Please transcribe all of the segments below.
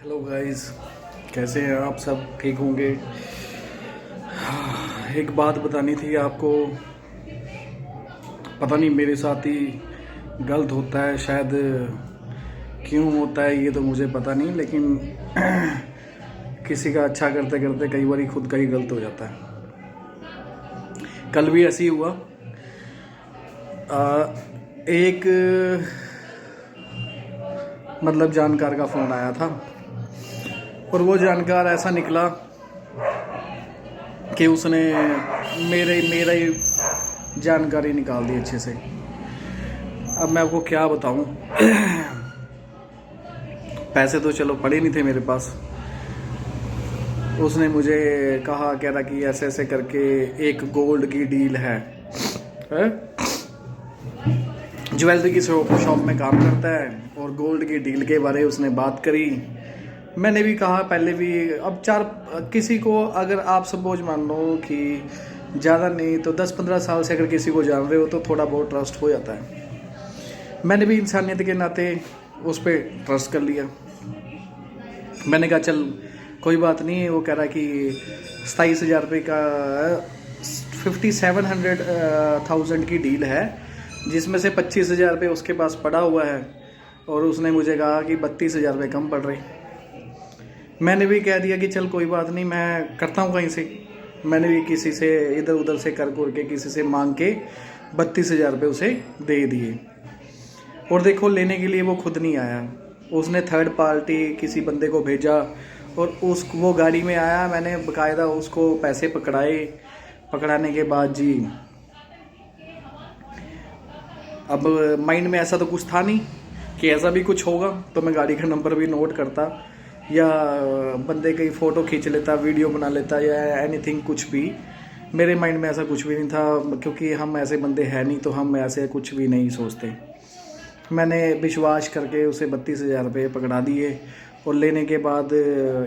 Hello guys, कैसे हैं आप? सब ठीक होंगे। एक बात बतानी थी आपको। पता नहीं मेरे साथ ही गलत होता है शायद, क्यों होता है ये तो मुझे पता नहीं, लेकिन किसी का अच्छा करते करते कई बार खुद का ही गलत हो जाता है। कल भी ऐसे ही हुआ। एक मतलब जानकार का फ़ोन आया था और वो जानकार ऐसा निकला कि उसने मेरा ही जानकारी निकाल दी अच्छे से। अब मैं आपको क्या बताऊं। पैसे तो चलो पड़े नहीं थे मेरे पास। उसने मुझे कहा, कह रहा कि ऐसे ऐसे करके एक गोल्ड की डील है। ज्वेलरी की शॉप में काम करता है और गोल्ड की डील के बारे में उसने बात करी। मैंने भी कहा पहले भी, अब किसी को अगर आप सपोज मान लो कि ज़्यादा नहीं तो 10-15 साल से अगर किसी को जान रहे हो तो थोड़ा बहुत ट्रस्ट हो जाता है। मैंने भी इंसानियत के नाते उस पर ट्रस्ट कर लिया। मैंने कहा चल कोई बात नहीं। वो कह रहा कि 27,000 रुपये का 57,000 की डील है, जिसमें से 25,000 रुपये उसके पास पड़ा हुआ है और उसने मुझे कहा कि 32,000 रुपये कम पड़ रहे। मैंने भी कह दिया कि चल कोई बात नहीं, मैं करता हूँ कहीं से। मैंने भी किसी से इधर उधर से कर के किसी से मांग के 32,000 रुपये उसे दे दिए। और देखो, लेने के लिए वो खुद नहीं आया, उसने थर्ड पार्टी किसी बंदे को भेजा और वो गाड़ी में आया। मैंने बाकायदा उसको पैसे पकड़ाए। पकड़ाने के बाद जी, अब माइंड में ऐसा तो कुछ था नहीं कि ऐसा भी कुछ होगा, तो मैं गाड़ी का नंबर भी नोट करता या बंदे की फ़ोटो खींच लेता, वीडियो बना लेता या एनीथिंग कुछ भी। मेरे माइंड में ऐसा कुछ भी नहीं था, क्योंकि हम ऐसे बंदे हैं नहीं, तो हम ऐसे कुछ भी नहीं सोचते। मैंने विश्वास करके उसे 32,000 रुपये पकड़ा दिए और लेने के बाद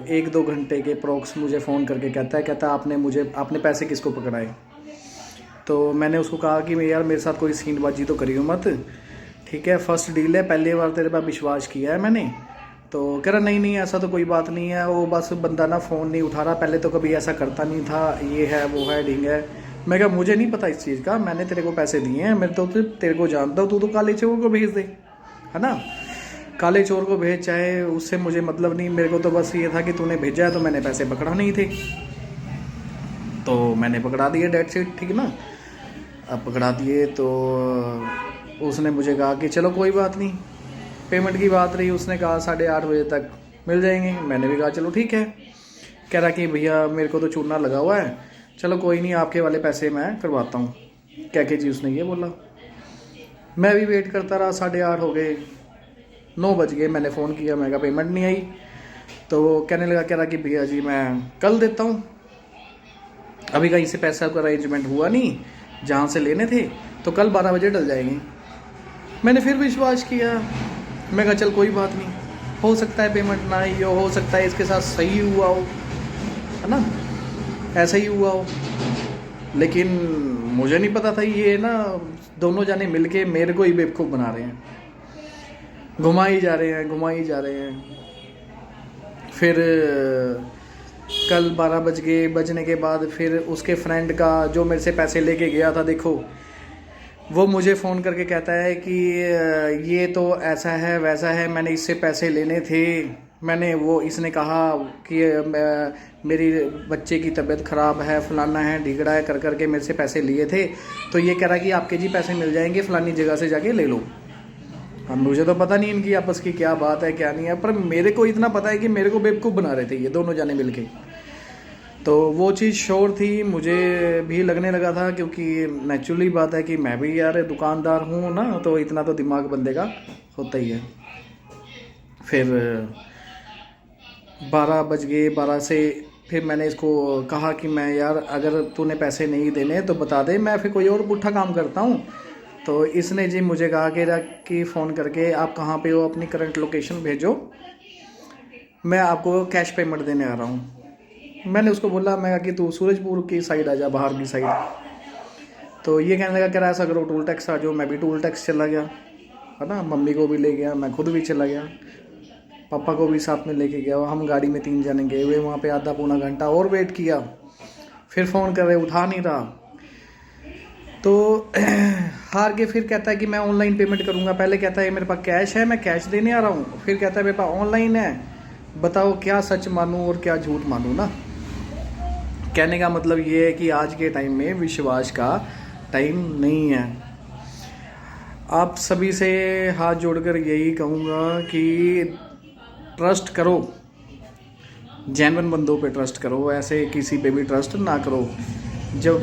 1-2 घंटे के प्रोक्स मुझे फ़ोन करके कहता आपने पैसे किसको पकड़ाए। तो मैंने उसको कहा कि यार मेरे साथ कोई सीनबाजी तो करियो मत, ठीक है, फर्स्ट डील है, पहली बार तेरे पे विश्वास किया है मैंने। तो कह रहा नहीं ऐसा तो कोई बात नहीं है, वो बस बंदा ना फ़ोन नहीं उठा रहा, पहले तो कभी ऐसा करता नहीं था, ये है वो है ढींग है। मैं कहा मुझे नहीं पता इस चीज़ का, मैंने तेरे को पैसे दिए हैं, मैं तो तेरे को जानता हूँ, तू तो काले चोर को भेज दे, है ना। काले चोर को भेज, चाहे उससे मुझे मतलब नहीं, मेरे को तो बस ये था कि तूने भेजा है तो मैंने पैसे पकड़ा नहीं थे, तो मैंने पकड़ा दिए, डेट शीट, ठीक ना। अब पकड़ा दिए तो उसने मुझे कहा कि चलो कोई बात नहीं, पेमेंट की बात रही, उसने कहा 8:30 बजे तक मिल जाएंगे। मैंने भी कहा चलो ठीक है। कह रहा कि भैया मेरे को तो चूना लगा हुआ है, चलो कोई नहीं, आपके वाले पैसे मैं करवाता हूँ, क्या क्या जी उसने ये बोला। मैं भी वेट करता रहा, 8:30 हो गए, 9 बज गए। मैंने फ़ोन किया, मैं कहा पेमेंट नहीं आई। तो वो कहने लगा, कह रहा कि भैया जी मैं कल देता हूँ, अभी कहीं से पैसा का अरेंजमेंट हुआ नहीं, जहाँ से लेने थे, तो कल 12 बजे डल जाएंगे। मैंने फिर विश्वास किया, मैं कहा चल कोई बात नहीं, हो सकता है पेमेंट ना आई हो सकता है इसके साथ सही हुआ हो, है ना, ऐसा ही हुआ हो। लेकिन मुझे नहीं पता था ये ना दोनों जाने मिलके मेरे को ही बेवकूफ़ बना रहे हैं, घुमा ही जा रहे हैं। फिर कल 12 बजने के बाद फिर उसके फ्रेंड का, जो मेरे से पैसे लेके गया था, देखो वो मुझे फ़ोन करके कहता है कि ये तो ऐसा है वैसा है, मैंने इससे पैसे लेने थे, इसने कहा कि मेरी बच्चे की तबीयत ख़राब है, फलाना है ढिगड़ा है, कर के मेरे से पैसे लिए थे, तो ये कह रहा है कि आपके जी पैसे मिल जाएंगे, फ़लानी जगह से जाके ले लो। अब मुझे तो पता नहीं इनकी आपस की क्या बात है क्या नहीं है, पर मेरे को इतना पता है कि मेरे को बेवकूफ़ बना रहे थे ये दोनों जाने मिलके। तो वो चीज़ श्योर थी, मुझे भी लगने लगा था, क्योंकि नेचुरली बात है कि मैं भी यार दुकानदार हूँ ना, तो इतना तो दिमाग बंदे का होता ही है। फिर 12 बज गए, 12 से फिर मैंने इसको कहा कि मैं यार अगर तूने पैसे नहीं देने तो बता दे, मैं फिर कोई और पुट्ठा काम करता हूँ। तो इसने जी मुझे कहा कि फ़ोन करके आप कहाँ पे हो, अपनी करंट लोकेशन भेजो, मैं आपको कैश पेमेंट देने आ रहा हूँ। मैंने उसको बोला, मैं कहा कि तू सूरजपुर की साइड आ जा, बाहर की साइड। तो ये कहने लगा, कह रहा ऐसा करो टोल टैक्स आ जाओ। मैं भी टोल टैक्स चला गया, है ना, मम्मी को भी ले गया, मैं खुद भी चला गया। पापा को भी साथ में लेके गया, हम गाड़ी में 3 जने गए हुए, वहाँ पे आधा पौना घंटा और वेट किया, फिर फ़ोन कर रहे, उठा नहीं रहा। तो हार के फिर कहता है कि मैं ऑनलाइन पेमेंट करूँगा। पहले कहता है मेरे पास कैश है, मैं कैश देने आ रहा हूँ, फिर कहता है मेरे पास ऑनलाइन है। बताओ क्या सच मानूँ और क्या झूठ मानूँ ना। कहने का मतलब ये है कि आज के टाइम में विश्वास का टाइम नहीं है। आप सभी से हाथ जोड़कर यही कहूँगा कि ट्रस्ट करो, जेन्युइन बंदों पे ट्रस्ट करो, ऐसे किसी पे भी ट्रस्ट ना करो। जो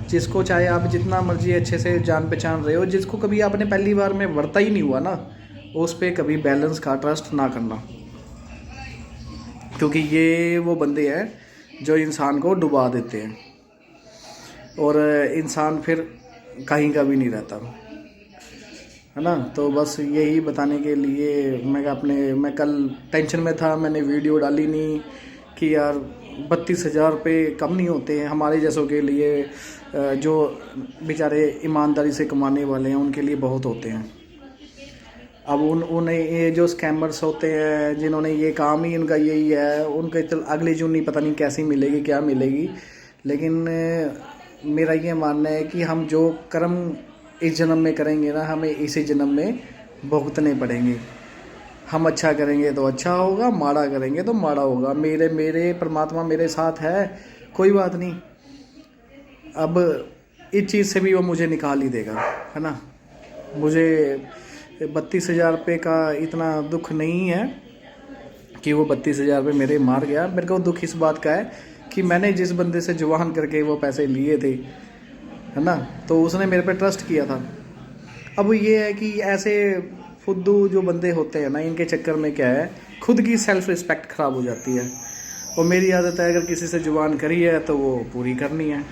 जिसको चाहे आप जितना मर्जी अच्छे से जान पहचान रहे हो, जिसको कभी आपने पहली बार में वर्ता ही नहीं हुआ ना, उस पे कभी बैलेंस का ट्रस्ट ना करना, क्योंकि ये वो बंदे हैं जो इंसान को डुबा देते हैं और इंसान फिर कहीं का भी नहीं रहता, है ना। तो बस यही बताने के लिए मैं कल टेंशन में था, मैंने वीडियो डाली नहीं कि यार 32,000 रुपये कम नहीं होते हैं हमारे जैसों के लिए, जो बेचारे ईमानदारी से कमाने वाले हैं उनके लिए बहुत होते हैं। अब उन्हें ये जो स्कैमर्स होते हैं, जिन्होंने ये काम ही इनका यही है, उनके तो अगली जूनी पता नहीं कैसी मिलेगी, क्या मिलेगी। लेकिन मेरा ये मानना है कि हम जो कर्म इस जन्म में करेंगे ना, हमें इसी जन्म में भुगतने पड़ेंगे। हम अच्छा करेंगे तो अच्छा होगा, माड़ा करेंगे तो माड़ा होगा। मेरे परमात्मा मेरे साथ है, कोई बात नहीं। अब इस चीज़ से भी वो मुझे निकाल ही देगा, है ना। मुझे 32,000 रुपये का इतना दुख नहीं है कि वो 32,000 रुपये मेरे मार गया। मेरे को दुख इस बात का है कि मैंने जिस बंदे से जुबान करके वो पैसे लिए थे, है ना, तो उसने मेरे पे ट्रस्ट किया था। अब ये है कि ऐसे फुद्दू जो बंदे होते हैं ना, इनके चक्कर में क्या है, खुद की सेल्फ रिस्पेक्ट ख़राब हो जाती है। और मेरी आदत है अगर किसी से जुबान करी है तो वो पूरी करनी है।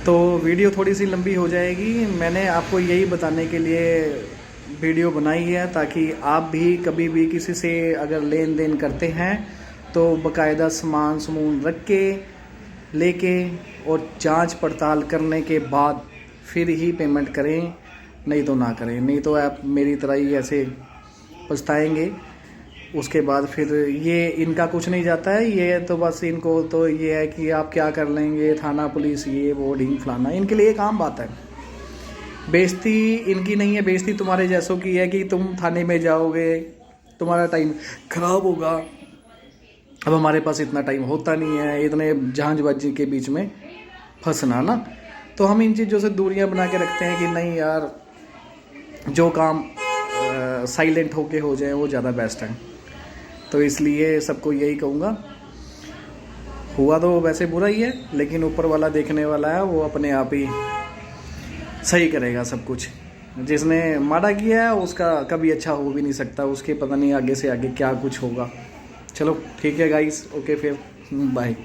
तो वीडियो थोड़ी सी लंबी हो जाएगी, मैंने आपको यही बताने के लिए वीडियो बनाई है ताकि आप भी कभी भी किसी से अगर लेन देन करते हैं तो बाकायदा सामान समून रख के लेके और जांच पड़ताल करने के बाद फिर ही पेमेंट करें, नहीं तो ना करें। नहीं तो आप मेरी तरह ही ऐसे पछताएंगे। उसके बाद फिर ये इनका कुछ नहीं जाता है, ये तो बस इनको तो ये है कि आप क्या कर लेंगे, थाना पुलिस ये वो ढींग फलाना, इनके लिए एक आम बात है। बेइज्जती इनकी नहीं है, बेइज्जती तुम्हारे जैसों की है कि तुम थाने में जाओगे, तुम्हारा टाइम ख़राब होगा। अब हमारे पास इतना टाइम होता नहीं है इतने जहांजबाजी के बीच में फंसना ना, तो हम इन चीज़ों से दूरियां बना के रखते हैं कि नहीं यार, जो काम साइलेंट होके हो जाए वो ज़्यादा बेस्ट है। तो इसलिए सबको यही कहूँगा, हुआ तो वैसे बुरा ही है, लेकिन ऊपर वाला देखने वाला है, वो अपने आप ही सही करेगा सब कुछ। जिसने माड़ा किया है उसका कभी अच्छा हो भी नहीं सकता, उसके पता नहीं आगे से आगे क्या कुछ होगा। चलो ठीक है गाइस, ओके फिर बाय।